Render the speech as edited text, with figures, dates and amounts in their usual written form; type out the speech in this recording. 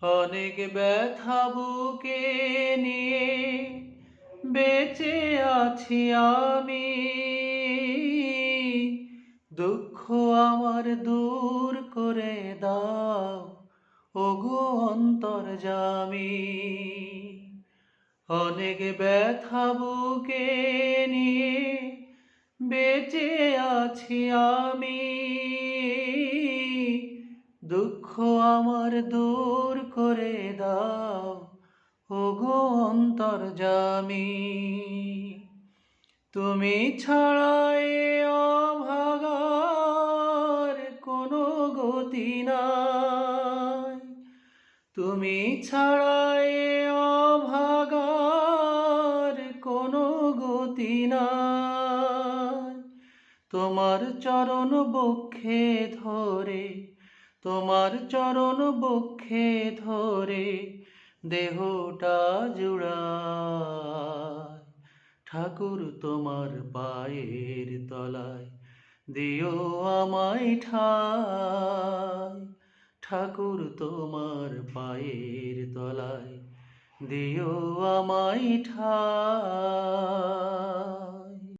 অনেক ব্যথা বুকে নিয়ে বেঁচে আছি আমি। দুঃখ আমার দূর করে দাও ওগো অন্তর্যামী। অনেক ব্যথা বুকে নিয়ে বেঁচে আছি আমি। দুঃখ আমার দূর করে দাও ওগো অন্তর্যামী। তুমি ছাড়া এ অভাগার কোনো গতি নাই। তুমি ছাড়া এ অভাগার কোনো গতি নাই। তোমার চরণ বক্ষে ধরে, তোমার চরণ বক্ষে ধরে দেহটা জুড়ায়। ঠাকুর তোমার পায়ের তলায় দিও আমায় ঠাই। ঠাকুর তোমার পায়ের তলায় দিও আমায় ঠাই।